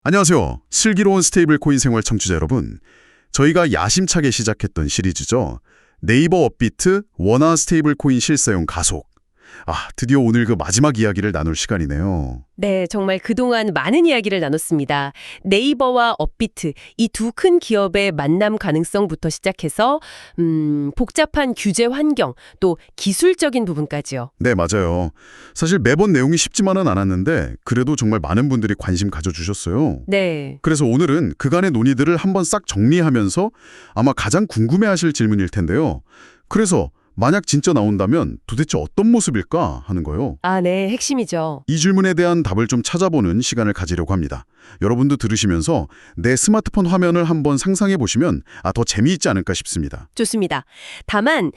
안녕하세요. 슬기로운 스테이블 코인 생활 청취자 여러분. 저희가 야심차게 시작했던 시리즈죠. 네이버 업비트 원화 스테이블 코인 실사용 가속. 드디어 오늘 그 마지막 이야기를 나눌 시간이네요. 네, 정말 그동안 많은 이야기를 나눴습니다. 네이버와 업비트, 이 두 큰 기업의 만남 가능성부터 시작해서 복잡한 규제 환경, 또 기술적인 부분까지요. 네, 맞아요. 사실 매번 내용이 쉽지만은 않았는데 그래도 정말 많은 분들이 관심 가져주셨어요. 네, 그래서 오늘은 그간의 논의들을 한번 싹 정리하면서 아마 가장 궁금해하실 질문일 텐데요. 그래서 만약 진짜 나온다면 도대체 어떤 모습일까 하는 거요. 네, 핵심이죠. 이 질문에 대한 답을 좀 찾아보는 시간을 가지려고 합니다. 여러분도 들으시면서 내 스마트폰 화면을 한번 상상해 보시면 더 재미있지 않을까 싶습니다. 좋습니다. 다만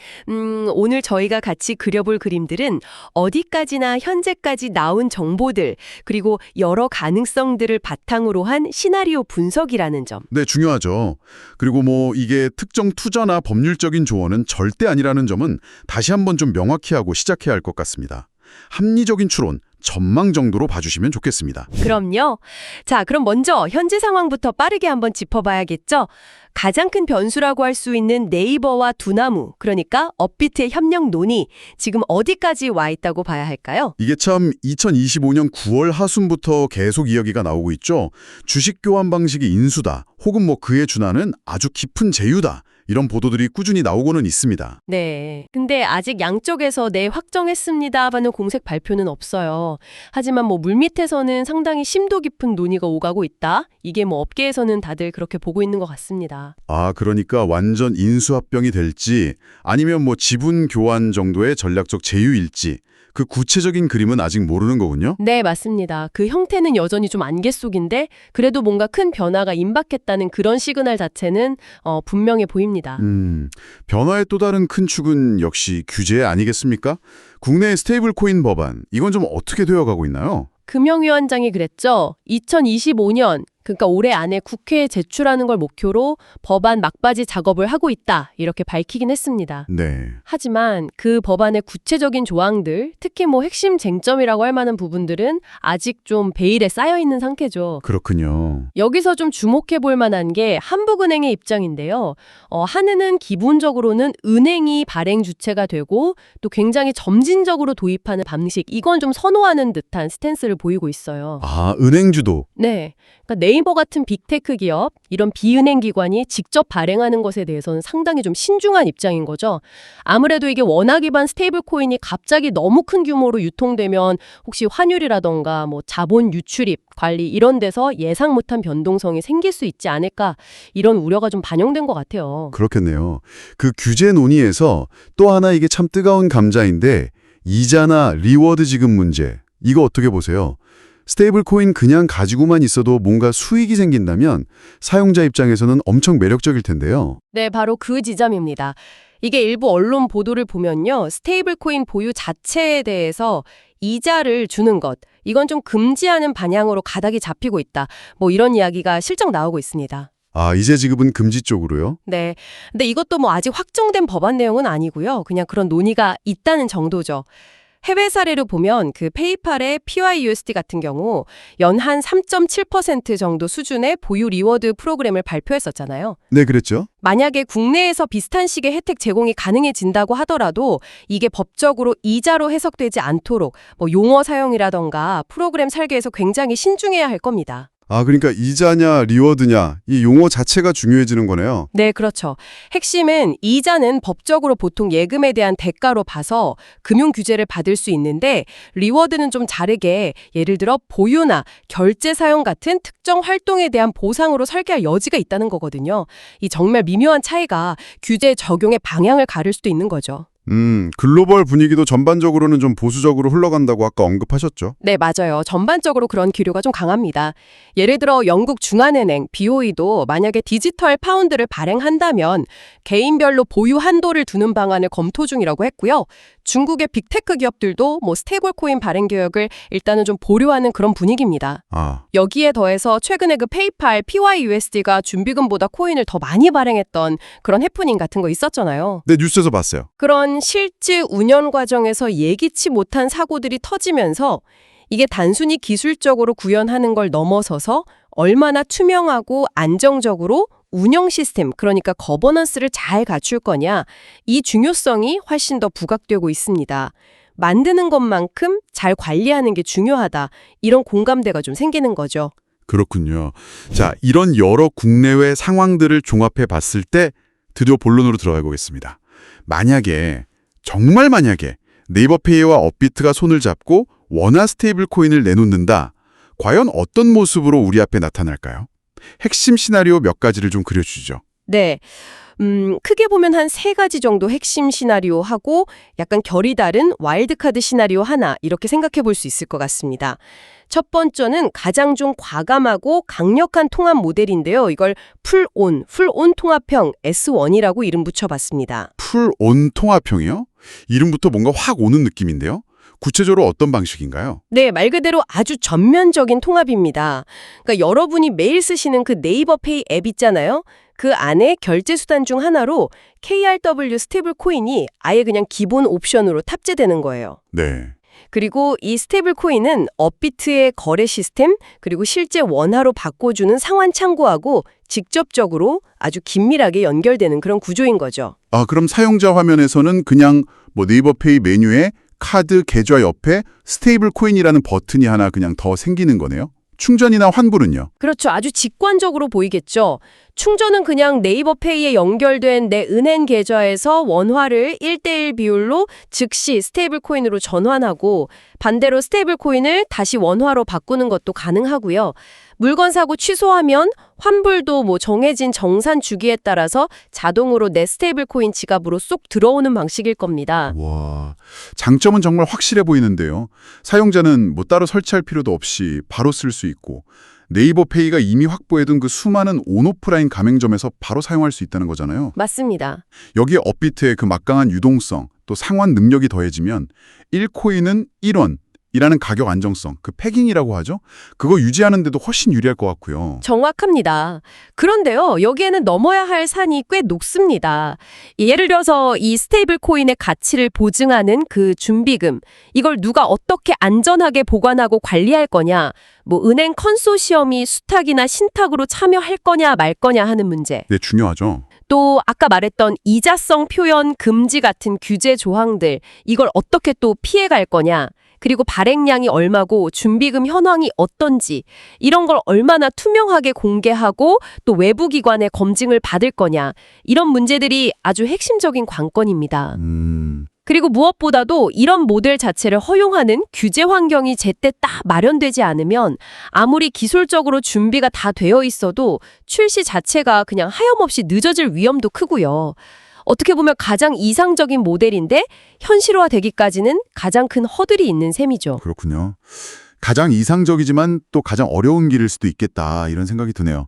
오늘 저희가 같이 그려볼 그림들은 어디까지나 현재까지 나온 정보들, 그리고 여러 가능성들을 바탕으로 한 시나리오 분석이라는 점. 네, 중요하죠. 그리고 이게 특정 투자나 법률적인 조언은 절대 아니라는 점은 다시 한번 좀 명확히 하고 시작해야 할 것 같습니다. 합리적인 추론, 전망 정도로 봐주시면 좋겠습니다. 그럼요. 자, 그럼 먼저 현재 상황부터 빠르게 한번 짚어봐야겠죠? 가장 큰 변수라고 할 수 있는 네이버와 두나무, 그러니까 업비트의 협력 논의, 지금 어디까지 와 있다고 봐야 할까요? 이게 참 2025년 9월 하순부터 계속 이야기가 나오고 있죠. 주식 교환 방식이 인수다, 혹은 그에 준하는 아주 깊은 제휴다. 이런 보도들이 꾸준히 나오고는 있습니다. 네. 근데 아직 양쪽에서 네, 확정했습니다 하는 공식 발표는 없어요. 하지만 물밑에서는 상당히 심도 깊은 논의가 오가고 있다. 이게 업계에서는 다들 그렇게 보고 있는 것 같습니다. 그러니까 완전 인수합병이 될지 아니면 지분 교환 정도의 전략적 제휴일지 그 구체적인 그림은 아직 모르는 거군요. 네, 맞습니다. 그 형태는 여전히 좀 안개 속인데 그래도 뭔가 큰 변화가 임박했다는 그런 시그널 자체는 분명해 보입니다. 변화의 또 다른 큰 축은 역시 규제 아니겠습니까? 국내의 스테이블 코인 법안, 이건 좀 어떻게 되어가고 있나요? 금영위원장이 그랬죠. 2025년, 그러니까 올해 안에 국회에 제출하는 걸 목표로 법안 막바지 작업을 하고 있다. 이렇게 밝히긴 했습니다. 네. 하지만 그 법안의 구체적인 조항들, 특히 핵심 쟁점이라고 할 만한 부분들은 아직 좀 베일에 쌓여 있는 상태죠. 그렇군요. 여기서 좀 주목해 볼 만한 게 한국은행의 입장인데요. 한은은 기본적으로는 은행이 발행 주체가 되고 또 굉장히 점진적으로 도입하는 방식, 이건 좀 선호하는 듯한 스탠스를 보이고 있어요. 은행 주도. 네. 그러니까 네이버 같은 빅테크 기업, 이런 비은행 기관이 직접 발행하는 것에 대해서는 상당히 좀 신중한 입장인 거죠. 아무래도 이게 원화 기반 스테이블 코인이 갑자기 너무 큰 규모로 유통되면 혹시 환율이라던가 자본 유출입, 관리 이런 데서 예상 못한 변동성이 생길 수 있지 않을까, 이런 우려가 좀 반영된 것 같아요. 그렇겠네요. 그 규제 논의에서 또 하나 이게 참 뜨거운 감자인데 이자나 리워드 지급 문제, 이거 어떻게 보세요? 스테이블 코인 그냥 가지고만 있어도 뭔가 수익이 생긴다면 사용자 입장에서는 엄청 매력적일 텐데요. 네, 바로 그 지점입니다. 이게 일부 언론 보도를 보면요. 스테이블 코인 보유 자체에 대해서 이자를 주는 것, 이건 좀 금지하는 방향으로 가닥이 잡히고 있다. 이런 이야기가 실적 나오고 있습니다. 이제 지급은 금지 쪽으로요? 네. 근데 이것도 아직 확정된 법안 내용은 아니고요. 그냥 그런 논의가 있다는 정도죠. 해외 사례로 보면 그 페이팔의 PYUSD 같은 경우 연한 3.7% 정도 수준의 보유 리워드 프로그램을 발표했었잖아요. 네, 그랬죠. 만약에 국내에서 비슷한 식의 혜택 제공이 가능해진다고 하더라도 이게 법적으로 이자로 해석되지 않도록 용어 사용이라던가 프로그램 설계에서 굉장히 신중해야 할 겁니다. 그러니까 이자냐 리워드냐 이 용어 자체가 중요해지는 거네요. 네, 그렇죠. 핵심은 이자는 법적으로 보통 예금에 대한 대가로 봐서 금융 규제를 받을 수 있는데 리워드는 좀 다르게 예를 들어 보유나 결제 사용 같은 특정 활동에 대한 보상으로 설계할 여지가 있다는 거거든요. 이 정말 미묘한 차이가 규제 적용의 방향을 가를 수도 있는 거죠. 글로벌 분위기도 전반적으로는 좀 보수적으로 흘러간다고 아까 언급하셨죠? 네, 맞아요. 전반적으로 그런 기류가 좀 강합니다. 예를 들어 영국 중앙은행 BOE도 만약에 디지털 파운드를 발행한다면 개인별로 보유 한도를 두는 방안을 검토 중이라고 했고요. 중국의 빅테크 기업들도 스테이블 코인 발행 계획을 일단은 좀 보류하는 그런 분위기입니다. 여기에 더해서 최근에 그 페이팔 PYUSD가 준비금보다 코인을 더 많이 발행했던 그런 해프닝 같은 거 있었잖아요. 네, 뉴스에서 봤어요. 그런 실제 운영 과정에서 예기치 못한 사고들이 터지면서 이게 단순히 기술적으로 구현하는 걸 넘어서서 얼마나 투명하고 안정적으로 운영 시스템, 그러니까 거버넌스를 잘 갖출 거냐, 이 중요성이 훨씬 더 부각되고 있습니다. 만드는 것만큼 잘 관리하는 게 중요하다. 이런 공감대가 좀 생기는 거죠. 그렇군요. 자, 이런 여러 국내외 상황들을 종합해 봤을 때 드디어 본론으로 들어가 보겠습니다. 정말 만약에 네이버페이와 업비트가 손을 잡고 원화 스테이블 코인을 내놓는다. 과연 어떤 모습으로 우리 앞에 나타날까요? 핵심 시나리오 몇 가지를 좀 그려주죠. 네. 크게 보면 한 3가지 정도 핵심 시나리오하고 약간 결이 다른 와일드카드 시나리오 하나, 이렇게 생각해 볼 수 있을 것 같습니다. 첫 번째는 가장 좀 과감하고 강력한 통합 모델인데요. 이걸 풀온 통합형 S1이라고 이름 붙여봤습니다. 풀온 통합형이요? 이름부터 뭔가 확 오는 느낌인데요? 구체적으로 어떤 방식인가요? 네, 말 그대로 아주 전면적인 통합입니다. 그러니까 여러분이 매일 쓰시는 그 네이버페이 앱 있잖아요. 그 안에 결제 수단 중 하나로 KRW 스테이블 코인이 아예 그냥 기본 옵션으로 탑재되는 거예요. 네. 그리고 이 스테이블 코인은 업비트의 거래 시스템, 그리고 실제 원화로 바꿔주는 상환 창구하고 직접적으로 아주 긴밀하게 연결되는 그런 구조인 거죠. 아, 그럼 사용자 화면에서는 그냥 네이버페이 메뉴에 카드 계좌 옆에 스테이블 코인이라는 버튼이 하나 그냥 더 생기는 거네요. 충전이나 환불은요? 그렇죠. 아주 직관적으로 보이겠죠. 충전은 그냥 네이버페이에 연결된 내 은행 계좌에서 원화를 1:1 비율로 즉시 스테이블 코인으로 전환하고, 반대로 스테이블 코인을 다시 원화로 바꾸는 것도 가능하고요. 물건 사고 취소하면 환불도 정해진 정산 주기에 따라서 자동으로 내 스테이블 코인 지갑으로 쏙 들어오는 방식일 겁니다. 와, 장점은 정말 확실해 보이는데요. 사용자는 따로 설치할 필요도 없이 바로 쓸 수 있고, 네이버페이가 이미 확보해둔 그 수많은 온오프라인 가맹점에서 바로 사용할 수 있다는 거잖아요. 맞습니다. 여기에 업비트의 그 막강한 유동성, 또 상환 능력이 더해지면 1코인은 1원 이라는 가격 안정성, 그 패깅이라고 하죠? 그거 유지하는데도 훨씬 유리할 것 같고요. 정확합니다. 그런데요, 여기에는 넘어야 할 산이 꽤 높습니다. 예를 들어서 이 스테이블 코인의 가치를 보증하는 그 준비금, 이걸 누가 어떻게 안전하게 보관하고 관리할 거냐, 은행 컨소시엄이 수탁이나 신탁으로 참여할 거냐 말 거냐 하는 문제. 네, 중요하죠. 또 아까 말했던 이자성 표현 금지 같은 규제 조항들, 이걸 어떻게 또 피해갈 거냐, 그리고 발행량이 얼마고 준비금 현황이 어떤지, 이런 걸 얼마나 투명하게 공개하고 또 외부 기관의 검증을 받을 거냐, 이런 문제들이 아주 핵심적인 관건입니다. 그리고 무엇보다도 이런 모델 자체를 허용하는 규제 환경이 제때 딱 마련되지 않으면 아무리 기술적으로 준비가 다 되어 있어도 출시 자체가 그냥 하염없이 늦어질 위험도 크고요. 어떻게 보면 가장 이상적인 모델인데 현실화되기까지는 가장 큰 허들이 있는 셈이죠. 그렇군요. 가장 이상적이지만 또 가장 어려운 길일 수도 있겠다, 이런 생각이 드네요.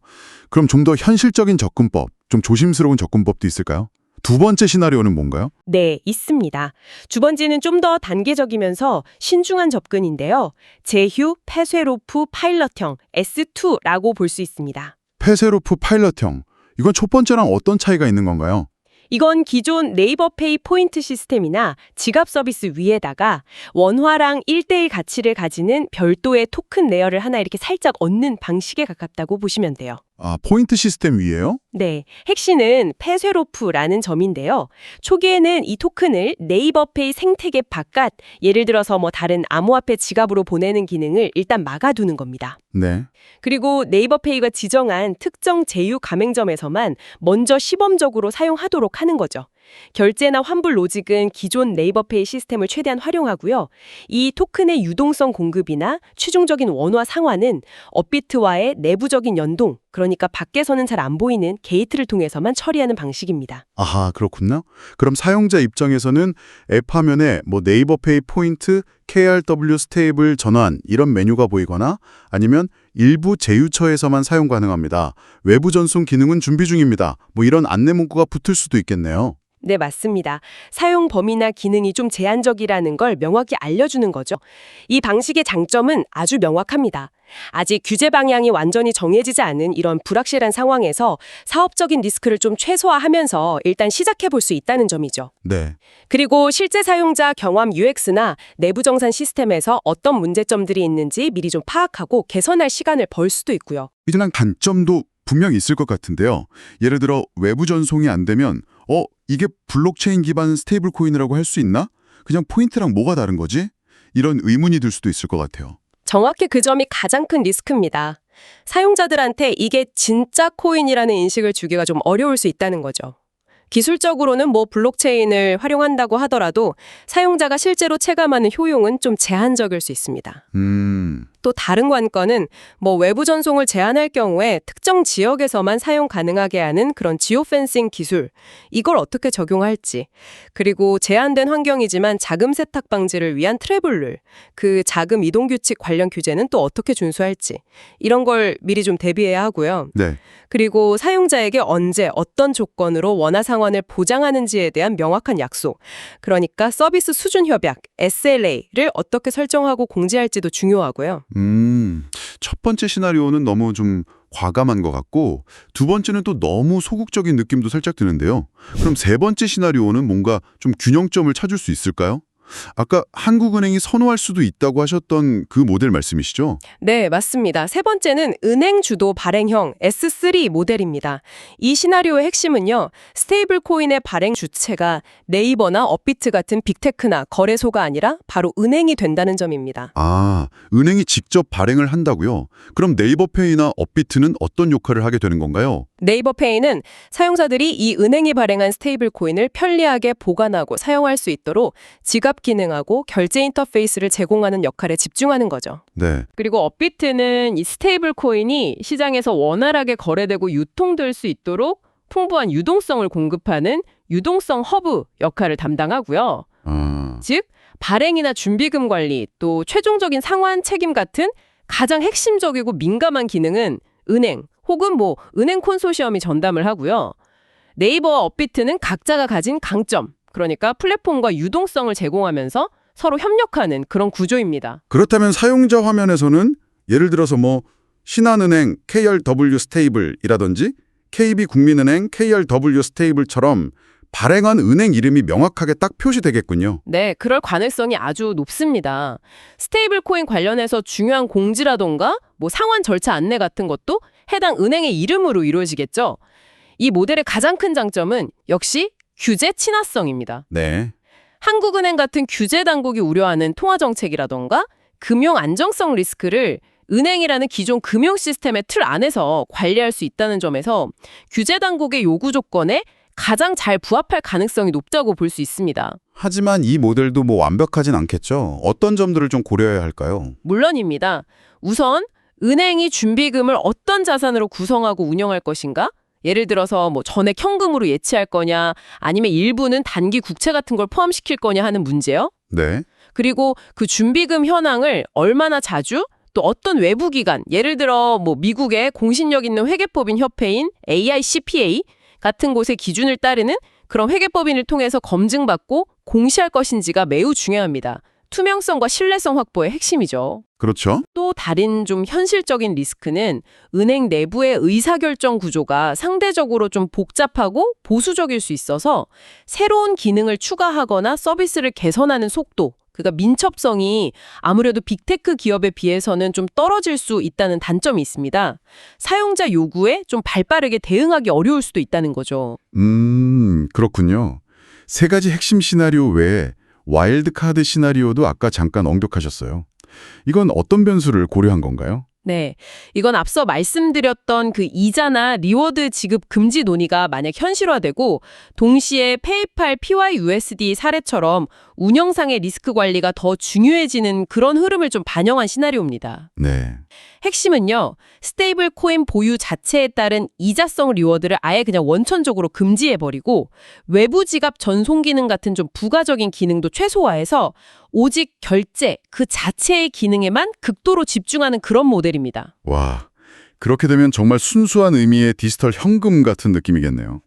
그럼 좀 더 현실적인 접근법, 좀 조심스러운 접근법도 있을까요? 두 번째 시나리오는 뭔가요? 네, 있습니다. 두 번째는 좀 더 단계적이면서 신중한 접근인데요. 제휴 페쇠로프 파일럿형 S2라고 볼 수 있습니다. 페세로프 파일럿형. 이건 첫 번째랑 어떤 차이가 있는 건가요? 이건 기존 네이버페이 포인트 시스템이나 지갑 서비스 위에다가 원화랑 1:1 가치를 가지는 별도의 토큰 레이어를 하나 이렇게 살짝 얹는 방식에 가깝다고 보시면 돼요. 아, 포인트 시스템 위에요? 네, 핵심은 페쇠로프라는 점인데요. 초기에는 이 토큰을 네이버페이 생태계 바깥, 예를 들어서 다른 암호화폐 지갑으로 보내는 기능을 일단 막아두는 겁니다. 네. 그리고 네이버페이가 지정한 특정 제휴 가맹점에서만 먼저 시범적으로 사용하도록 하는 거죠. 결제나 환불 로직은 기존 네이버페이 시스템을 최대한 활용하고요. 이 토큰의 유동성 공급이나 최종적인 원화 상환은 업비트와의 내부적인 연동, 그러니까 밖에서는 잘 안 보이는 게이트를 통해서만 처리하는 방식입니다. 아하, 그렇군요. 그럼 사용자 입장에서는 앱 화면에 네이버페이 포인트, KRW 스테이블 전환 이런 메뉴가 보이거나 아니면 일부 제휴처에서만 사용 가능합니다. 외부 전송 기능은 준비 중입니다. 이런 안내 문구가 붙을 수도 있겠네요. 네, 맞습니다. 사용 범위나 기능이 좀 제한적이라는 걸 명확히 알려주는 거죠. 이 방식의 장점은 아주 명확합니다. 아직 규제 방향이 완전히 정해지지 않은 이런 불확실한 상황에서 사업적인 리스크를 좀 최소화하면서 일단 시작해 볼 수 있다는 점이죠. 네. 그리고 실제 사용자 경험 UX나 내부 정산 시스템에서 어떤 문제점들이 있는지 미리 좀 파악하고 개선할 시간을 벌 수도 있고요. 이전한 단점도 분명히 있을 것 같은데요. 예를 들어 외부 전송이 안 되면 이게 블록체인 기반 스테이블 코인이라고 할 수 있나? 그냥 포인트랑 뭐가 다른 거지? 이런 의문이 들 수도 있을 것 같아요. 정확히 그 점이 가장 큰 리스크입니다. 사용자들한테 이게 진짜 코인이라는 인식을 주기가 좀 어려울 수 있다는 거죠. 기술적으로는 블록체인을 활용한다고 하더라도 사용자가 실제로 체감하는 효용은 좀 제한적일 수 있습니다. 또 다른 관건은 외부 전송을 제한할 경우에 특정 지역에서만 사용 가능하게 하는 그런 지오펜싱 기술, 이걸 어떻게 적용할지, 그리고 제한된 환경이지만 자금 세탁 방지를 위한 트래블 룰, 그 자금 이동 규칙 관련 규제는 또 어떻게 준수할지, 이런 걸 미리 좀 대비해야 하고요. 네. 그리고 사용자에게 언제 어떤 조건으로 원화 상환을 보장하는지에 대한 명확한 약속, 그러니까 서비스 수준 협약, SLA를 어떻게 설정하고 공지할지도 중요하고요. 첫 번째 시나리오는 너무 좀 과감한 것 같고 두 번째는 또 너무 소극적인 느낌도 살짝 드는데요. 그럼 세 번째 시나리오는 뭔가 좀 균형점을 찾을 수 있을까요? 아까 한국은행이 선호할 수도 있다고 하셨던 그 모델 말씀이시죠? 네, 맞습니다. 세 번째는 은행 주도 발행형 S3 모델입니다. 이 시나리오의 핵심은요, 스테이블 코인의 발행 주체가 네이버나 업비트 같은 빅테크나 거래소가 아니라 바로 은행이 된다는 점입니다. 아, 은행이 직접 발행을 한다고요? 그럼 네이버페이나 업비트는 어떤 역할을 하게 되는 건가요? 네이버페이는 사용자들이 이 은행이 발행한 스테이블 코인을 편리하게 보관하고 사용할 수 있도록 지갑 기능하고 결제 인터페이스를 제공하는 역할에 집중하는 거죠. 네. 그리고 업비트는 이 스테이블 코인이 시장에서 원활하게 거래되고 유통될 수 있도록 풍부한 유동성을 공급하는 유동성 허브 역할을 담당하고요. 즉, 발행이나 준비금 관리, 또 최종적인 상환 책임 같은 가장 핵심적이고 민감한 기능은 은행 혹은 은행 콘소시엄이 전담을 하고요. 네이버와 업비트는 각자가 가진 강점, 그러니까 플랫폼과 유동성을 제공하면서 서로 협력하는 그런 구조입니다. 그렇다면 사용자 화면에서는 예를 들어서 신한은행 KRW 스테이블이라든지 KB국민은행 KRW 스테이블처럼 발행한 은행 이름이 명확하게 딱 표시되겠군요. 네, 그럴 가능성이 아주 높습니다. 스테이블 코인 관련해서 중요한 공지라던가 상환 절차 안내 같은 것도 해당 은행의 이름으로 이루어지겠죠. 이 모델의 가장 큰 장점은 역시 규제 친화성입니다. 네. 한국은행 같은 규제 당국이 우려하는 통화 정책이라던가 금융 안정성 리스크를 은행이라는 기존 금융 시스템의 틀 안에서 관리할 수 있다는 점에서 규제 당국의 요구 조건에 가장 잘 부합할 가능성이 높다고 볼 수 있습니다. 하지만 이 모델도 완벽하진 않겠죠. 어떤 점들을 좀 고려해야 할까요? 물론입니다. 우선 은행이 준비금을 어떤 자산으로 구성하고 운영할 것인가? 예를 들어서 전액 현금으로 예치할 거냐, 아니면 일부는 단기 국채 같은 걸 포함시킬 거냐 하는 문제요. 네. 그리고 그 준비금 현황을 얼마나 자주, 또 어떤 외부 기관, 예를 들어 미국의 공신력 있는 회계법인 협회인 AICPA 같은 곳의 기준을 따르는 그런 회계법인을 통해서 검증받고 공시할 것인지가 매우 중요합니다. 투명성과 신뢰성 확보의 핵심이죠. 그렇죠. 또 다른 좀 현실적인 리스크는 은행 내부의 의사결정 구조가 상대적으로 좀 복잡하고 보수적일 수 있어서 새로운 기능을 추가하거나 서비스를 개선하는 속도, 그러니까 민첩성이 아무래도 빅테크 기업에 비해서는 좀 떨어질 수 있다는 단점이 있습니다. 사용자 요구에 좀 발빠르게 대응하기 어려울 수도 있다는 거죠. 그렇군요. 세 가지 핵심 시나리오 외에 와일드카드 시나리오도 아까 잠깐 언급하셨어요. 이건 어떤 변수를 고려한 건가요? 네, 이건 앞서 말씀드렸던 그 이자나 리워드 지급 금지 논의가 만약 현실화되고 동시에 페이팔 PYUSD 사례처럼 운영상의 리스크 관리가 더 중요해지는 그런 흐름을 좀 반영한 시나리오입니다. 네. 핵심은요, 스테이블 코인 보유 자체에 따른 이자성 리워드를 아예 그냥 원천적으로 금지해버리고 외부 지갑 전송 기능 같은 좀 부가적인 기능도 최소화해서 오직 결제 그 자체의 기능에만 극도로 집중하는 그런 모델입니다. 와, 그렇게 되면 정말 순수한 의미의 디지털 현금 같은 느낌이겠네요.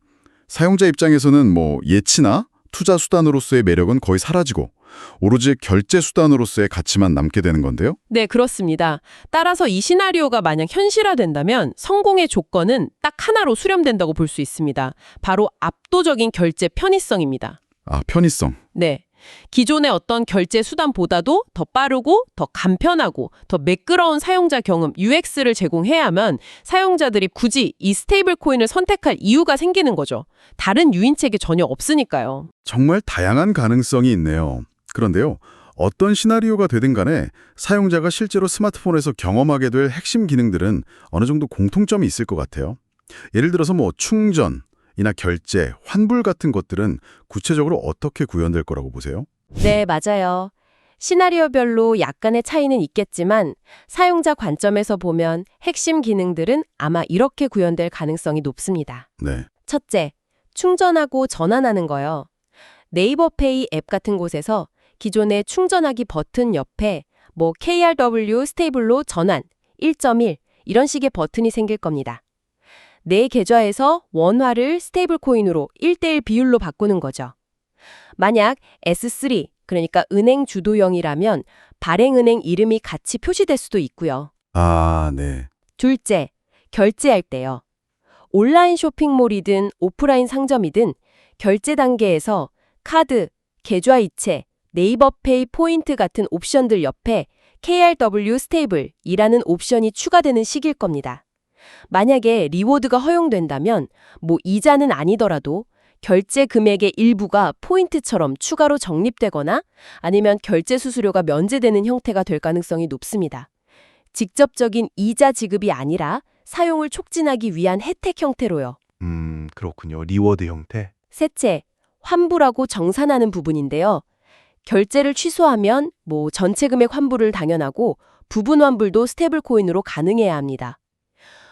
사용자 입장에서는 예치나 투자 수단으로서의 매력은 거의 사라지고 오로지 결제 수단으로서의 가치만 남게 되는 건데요. 네, 그렇습니다. 따라서 이 시나리오가 만약 현실화된다면 성공의 조건은 딱 하나로 수렴된다고 볼 수 있습니다. 바로 압도적인 결제 편의성입니다. 아, 편의성. 네. 기존의 어떤 결제 수단보다도 더 빠르고 더 간편하고 더 매끄러운 사용자 경험 UX를 제공해야만 사용자들이 굳이 이 스테이블 코인을 선택할 이유가 생기는 거죠. 다른 유인책이 전혀 없으니까요. 정말 다양한 가능성이 있네요. 그런데요, 어떤 시나리오가 되든 간에 사용자가 실제로 스마트폰에서 경험하게 될 핵심 기능들은 어느 정도 공통점이 있을 것 같아요. 예를 들어서 충전, 이나 결제, 환불 같은 것들은 구체적으로 어떻게 구현될 거라고 보세요? 네, 맞아요. 시나리오별로 약간의 차이는 있겠지만 사용자 관점에서 보면 핵심 기능들은 아마 이렇게 구현될 가능성이 높습니다. 네. 첫째, 충전하고 전환하는 거요. 네이버페이 앱 같은 곳에서 기존의 충전하기 버튼 옆에 KRW 스테이블로 전환, 1.1 이런 식의 버튼이 생길 겁니다. 내 계좌에서 원화를 스테이블 코인으로 1:1 비율로 바꾸는 거죠. 만약 S3, 그러니까 은행 주도형이라면 발행은행 이름이 같이 표시될 수도 있고요. 아, 네. 둘째, 결제할 때요. 온라인 쇼핑몰이든 오프라인 상점이든 결제 단계에서 카드, 계좌이체, 네이버페이 포인트 같은 옵션들 옆에 KRW 스테이블이라는 옵션이 추가되는 시기일 겁니다. 만약에 리워드가 허용된다면 이자는 아니더라도 결제 금액의 일부가 포인트처럼 추가로 적립되거나 아니면 결제 수수료가 면제되는 형태가 될 가능성이 높습니다. 직접적인 이자 지급이 아니라 사용을 촉진하기 위한 혜택 형태로요. 그렇군요. 리워드 형태. 셋째, 환불하고 정산하는 부분인데요. 결제를 취소하면 전체 금액 환불을 당연하고 부분 환불도 스테이블 코인으로 가능해야 합니다.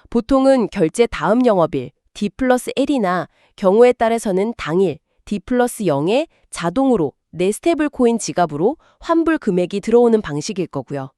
보통은 결제 다음 영업일 D+L이나 경우에 따라서는 당일 D+0에 자동으로 내 스테이블 코인 지갑으로 환불 금액이 들어오는 방식일 거고요.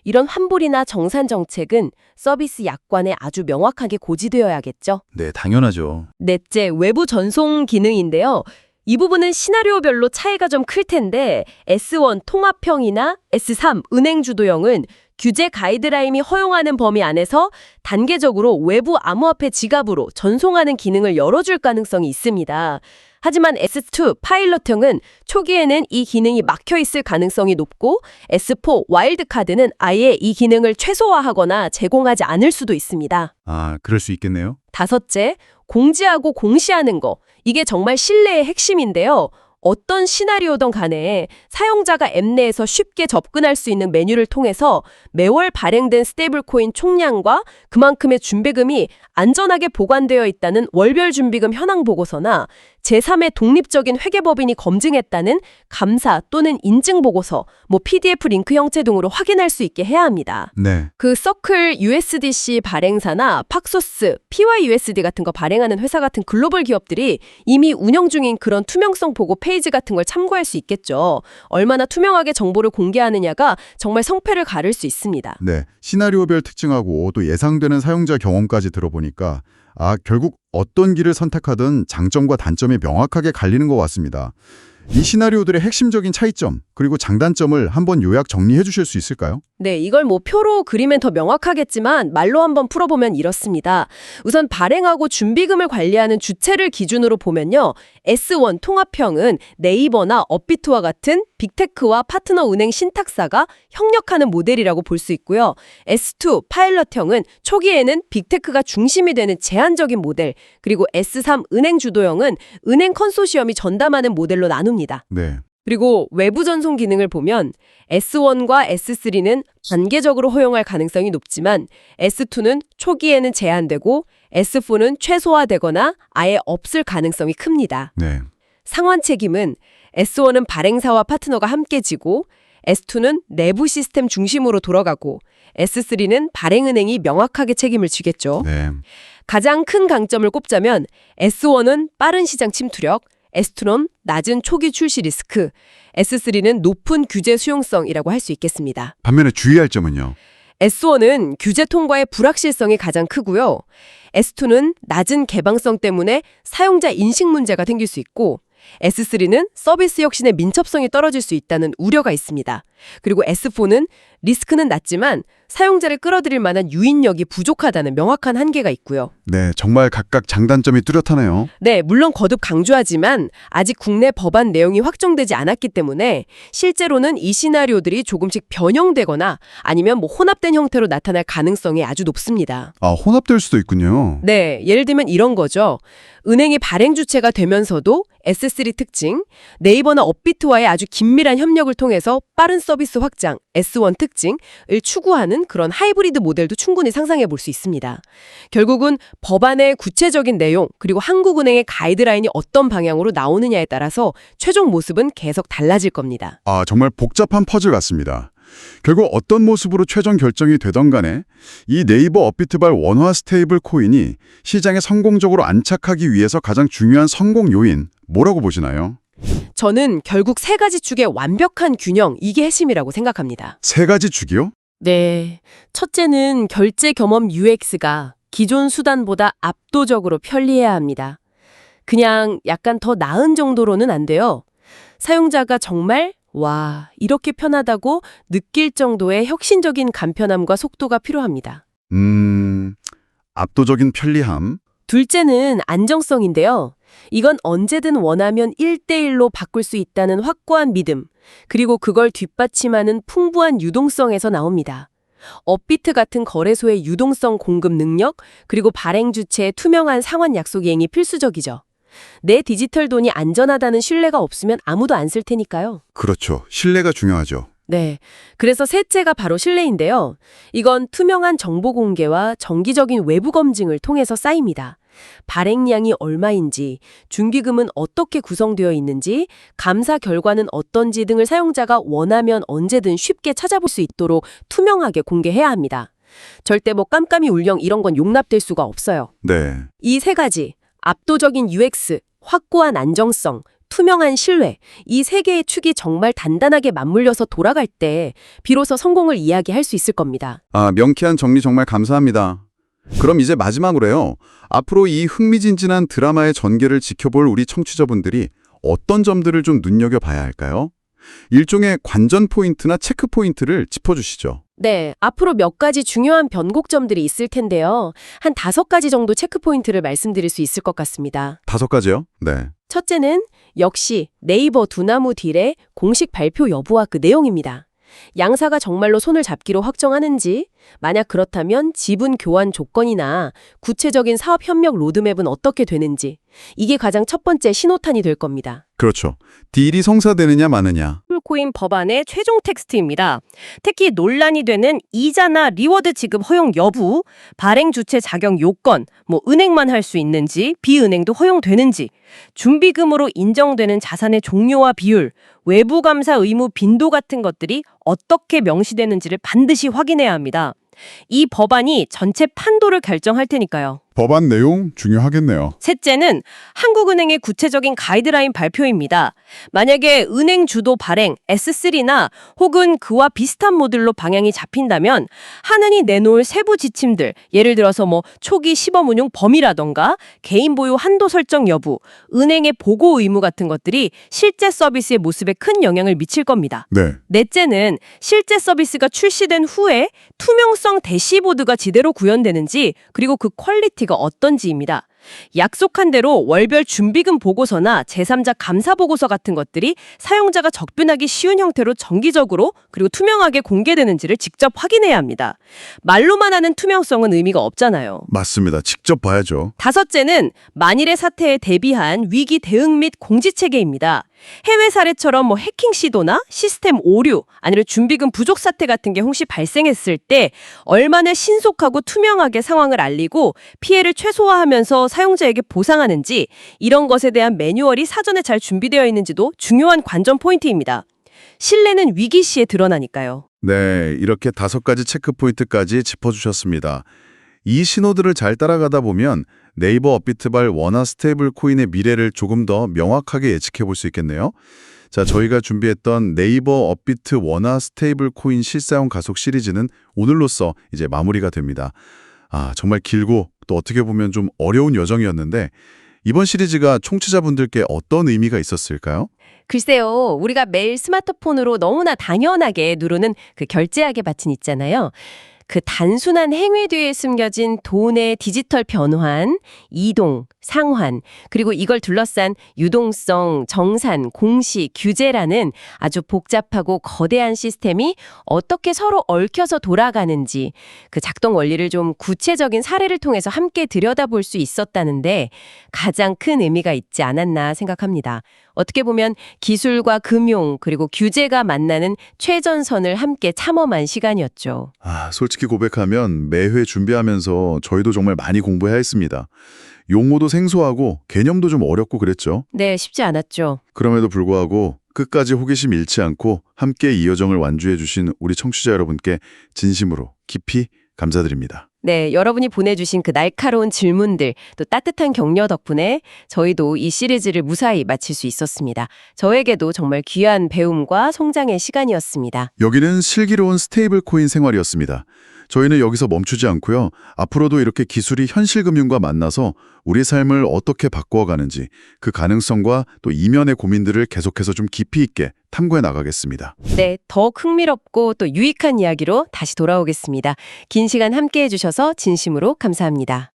이런 환불이나 정산 정책은 서비스 약관에 아주 명확하게 고지되어야겠죠. 네, 당연하죠. 넷째, 외부 전송 기능인데요. 이 부분은 시나리오별로 차이가 좀 클 텐데 S1 통합형이나 S3 은행 주도형은 규제 가이드라인이 허용하는 범위 안에서 단계적으로 외부 암호화폐 지갑으로 전송하는 기능을 열어줄 가능성이 있습니다. 하지만 S2 파일럿형은 초기에는 이 기능이 막혀 있을 가능성이 높고 S4 와일드카드는 아예 이 기능을 최소화하거나 제공하지 않을 수도 있습니다. 아, 그럴 수 있겠네요. 다섯째, 공지하고 공시하는 거. 이게 정말 신뢰의 핵심인데요. 어떤 시나리오든 간에 사용자가 앱 내에서 쉽게 접근할 수 있는 메뉴를 통해서 매월 발행된 스테이블 코인 총량과 그만큼의 준비금이 안전하게 보관되어 있다는 월별 준비금 현황 보고서나 제3의 독립적인 회계법인이 검증했다는 감사 또는 인증 보고서, PDF 링크 형태 등으로 확인할 수 있게 해야 합니다. 네. 그 서클 USDC 발행사나 팍소스, PYUSD 같은 거 발행하는 회사 같은 글로벌 기업들이 이미 운영 중인 그런 투명성 보고 페이지 같은 걸 참고할 수 있겠죠. 얼마나 투명하게 정보를 공개하느냐가 정말 성패를 가를 수 있습니다. 네. 시나리오별 특징하고 또 예상되는 사용자 경험까지 들어보니까 결국 어떤 길을 선택하든 장점과 단점이 명확하게 갈리는 것 같습니다. 이 시나리오들의 핵심적인 차이점, 그리고 장단점을 한번 요약 정리해 주실 수 있을까요? 네, 이걸 표로 그리면 더 명확하겠지만 말로 한번 풀어보면 이렇습니다. 우선 발행하고 준비금을 관리하는 주체를 기준으로 보면요. S1 통합형은 네이버나 업비트와 같은 빅테크와 파트너 은행 신탁사가 협력하는 모델이라고 볼 수 있고요. S2 파일럿형은 초기에는 빅테크가 중심이 되는 제한적인 모델, 그리고 S3 은행 주도형은 은행 컨소시엄이 전담하는 모델로 나눕니다. 네. 그리고 외부 전송 기능을 보면 S1과 S3는 단계적으로 허용할 가능성이 높지만 S2는 초기에는 제한되고 S4는 최소화되거나 아예 없을 가능성이 큽니다. 네. 상환 책임은 S1은 발행사와 파트너가 함께 지고 S2는 내부 시스템 중심으로 돌아가고 S3는 발행은행이 명확하게 책임을 지겠죠. 네. 가장 큰 강점을 꼽자면 S1은 빠른 시장 침투력, S2는 낮은 초기 출시 리스크, S3는 높은 규제 수용성이라고 할 수 있겠습니다. 반면에 주의할 점은요. S1은 규제 통과의 불확실성이 가장 크고요. S2는 낮은 개방성 때문에 사용자 인식 문제가 생길 수 있고 S3는 서비스 혁신의 민첩성이 떨어질 수 있다는 우려가 있습니다. 그리고 S4는 리스크는 낮지만 사용자를 끌어들일 만한 유인력이 부족하다는 명확한 한계가 있고요. 네, 정말 각각 장단점이 뚜렷하네요. 네, 물론 거듭 강조하지만 아직 국내 법안 내용이 확정되지 않았기 때문에 실제로는 이 시나리오들이 조금씩 변형되거나 아니면 혼합된 형태로 나타날 가능성이 아주 높습니다. 아, 혼합될 수도 있군요. 네, 예를 들면 이런 거죠. 은행이 발행 주체가 되면서도 S3 특징, 네이버나 업비트와의 아주 긴밀한 협력을 통해서 빠른 서비스 확장, S1 특징을 추구하는 그런 하이브리드 모델도 충분히 상상해 볼 수 있습니다. 결국은 법안의 구체적인 내용, 그리고 한국은행의 가이드라인이 어떤 방향으로 나오느냐에 따라서 최종 모습은 계속 달라질 겁니다. 아, 정말 복잡한 퍼즐 같습니다. 결국 어떤 모습으로 최종 결정이 되던 간에 이 네이버 업비트발 원화 스테이블 코인이 시장에 성공적으로 안착하기 위해서 가장 중요한 성공 요인, 뭐라고 보시나요? 저는 결국 세 가지 축의 완벽한 균형, 이게 핵심이라고 생각합니다. 세 가지 축이요? 네. 첫째는 결제 경험 UX가 기존 수단보다 압도적으로 편리해야 합니다. 그냥 약간 더 나은 정도로는 안 돼요. 사용자가 정말 와, 이렇게 편하다고 느낄 정도의 혁신적인 간편함과 속도가 필요합니다. 압도적인 편리함. 둘째는 안정성인데요. 이건 언제든 원하면 1대1로 바꿀 수 있다는 확고한 믿음, 그리고 그걸 뒷받침하는 풍부한 유동성에서 나옵니다. 업비트 같은 거래소의 유동성 공급 능력, 그리고 발행 주체의 투명한 상환 약속 이행이 필수적이죠. 내 디지털 돈이 안전하다는 신뢰가 없으면 아무도 안 쓸 테니까요. 그렇죠. 신뢰가 중요하죠. 네. 그래서 셋째가 바로 신뢰인데요. 이건 투명한 정보 공개와 정기적인 외부 검증을 통해서 쌓입니다. 발행량이 얼마인지, 준비금은 어떻게 구성되어 있는지, 감사 결과는 어떤지 등을 사용자가 원하면 언제든 쉽게 찾아볼 수 있도록 투명하게 공개해야 합니다. 절대 깜깜이 울령 이런 건 용납될 수가 없어요. 네. 이 세 가지, 압도적인 UX, 확고한 안정성, 투명한 신뢰, 이 세 개의 축이 정말 단단하게 맞물려서 돌아갈 때 비로소 성공을 이야기할 수 있을 겁니다. 아, 명쾌한 정리 정말 감사합니다. 그럼 이제 마지막으로요. 앞으로 이 흥미진진한 드라마의 전개를 지켜볼 우리 청취자분들이 어떤 점들을 좀 눈여겨봐야 할까요? 일종의 관전 포인트나 체크 포인트를 짚어주시죠. 네, 앞으로 몇 가지 중요한 변곡점들이 있을 텐데요. 한 5가지 정도 체크포인트를 말씀드릴 수 있을 것 같습니다. 5가지요? 네. 첫째는 역시 네이버 두나무 딜의 공식 발표 여부와 그 내용입니다. 양사가 정말로 손을 잡기로 확정하는지, 만약 그렇다면 지분 교환 조건이나 구체적인 사업 협력 로드맵은 어떻게 되는지, 이게 가장 첫 번째 신호탄이 될 겁니다. 그렇죠. 딜이 성사되느냐 마느냐. 코인 법안의 최종 텍스트입니다. 특히 논란이 되는 이자나 리워드 지급 허용 여부, 발행 주체 자격 요건, 은행만 할 수 있는지, 비은행도 허용되는지, 준비금으로 인정되는 자산의 종류와 비율, 외부 감사 의무 빈도 같은 것들이 어떻게 명시되는지를 반드시 확인해야 합니다. 이 법안이 전체 판도를 결정할 테니까요. 법안 내용 중요하겠네요. 셋째는 한국은행의 구체적인 가이드라인 발표입니다. 만약에 은행 주도 발행 S3나 혹은 그와 비슷한 모델로 방향이 잡힌다면 한은이 내놓을 세부 지침들, 예를 들어서 초기 시범 운용 범위라던가 개인 보유 한도 설정 여부, 은행의 보고 의무 같은 것들이 실제 서비스의 모습에 큰 영향을 미칠 겁니다. 네. 넷째는 실제 서비스가 출시된 후에 투명성 대시보드가 제대로 구현되는지, 그리고 그 퀄리티가 어떤지입니다. 약속한 대로 월별 준비금 보고서나 제3자 감사 보고서 같은 것들이 사용자가 접근하기 쉬운 형태로 정기적으로 그리고 투명하게 공개되는지를 직접 확인해야 합니다. 말로만 하는 투명성은 의미가 없잖아요. 맞습니다. 직접 봐야죠. 다섯째는 만일의 사태에 대비한 위기 대응 및 공지 체계입니다. 해외 사례처럼 해킹 시도나 시스템 오류, 아니면 준비금 부족 사태 같은 게 혹시 발생했을 때 얼마나 신속하고 투명하게 상황을 알리고 피해를 최소화하면서 사용자에게 보상하는지, 이런 것에 대한 매뉴얼이 사전에 잘 준비되어 있는지도 중요한 관전 포인트입니다. 신뢰는 위기 시에 드러나니까요. 네, 이렇게 5가지 체크 포인트까지 짚어주셨습니다. 이 신호들을 잘 따라가다 보면 네이버 업비트발 원화 스테이블 코인의 미래를 조금 더 명확하게 예측해 볼 수 있겠네요. 자, 저희가 준비했던 네이버 업비트 원화 스테이블 코인 실사용 가속 시리즈는 오늘로써 이제 마무리가 됩니다. 아, 정말 길고 또 어떻게 보면 좀 어려운 여정이었는데 이번 시리즈가 청취자분들께 어떤 의미가 있었을까요? 글쎄요, 우리가 매일 스마트폰으로 너무나 당연하게 누르는 그 결제하기 버튼 있잖아요. 그 단순한 행위 뒤에 숨겨진 돈의 디지털 변환, 이동, 상환, 그리고 이걸 둘러싼 유동성, 정산, 공시, 규제라는 아주 복잡하고 거대한 시스템이 어떻게 서로 얽혀서 돌아가는지 그 작동 원리를 좀 구체적인 사례를 통해서 함께 들여다볼 수 있었다는데 가장 큰 의미가 있지 않았나 생각합니다. 어떻게 보면 기술과 금융 그리고 규제가 만나는 최전선을 함께 탐험한 시간이었죠. 솔직히 고백하면 매회 준비하면서 저희도 정말 많이 공부해야 했습니다. 용어도 생소하고 개념도 좀 어렵고 그랬죠. 네, 쉽지 않았죠. 그럼에도 불구하고 끝까지 호기심 잃지 않고 함께 이 여정을 완주해 주신 우리 청취자 여러분께 진심으로 깊이 감사드립니다. 네, 여러분이 보내주신 그 날카로운 질문들, 또 따뜻한 격려 덕분에 저희도 이 시리즈를 무사히 마칠 수 있었습니다. 저에게도 정말 귀한 배움과 성장의 시간이었습니다. 여기는 슬기로운 스테이블 코인 생활이었습니다. 저희는 여기서 멈추지 않고요. 앞으로도 이렇게 기술이 현실 금융과 만나서 우리 삶을 어떻게 바꾸어가는지 그 가능성과 또 이면의 고민들을 계속해서 좀 깊이 있게 탐구해 나가겠습니다. 네, 더 흥미롭고 또 유익한 이야기로 다시 돌아오겠습니다. 긴 시간 함께 해주셔서 진심으로 감사합니다.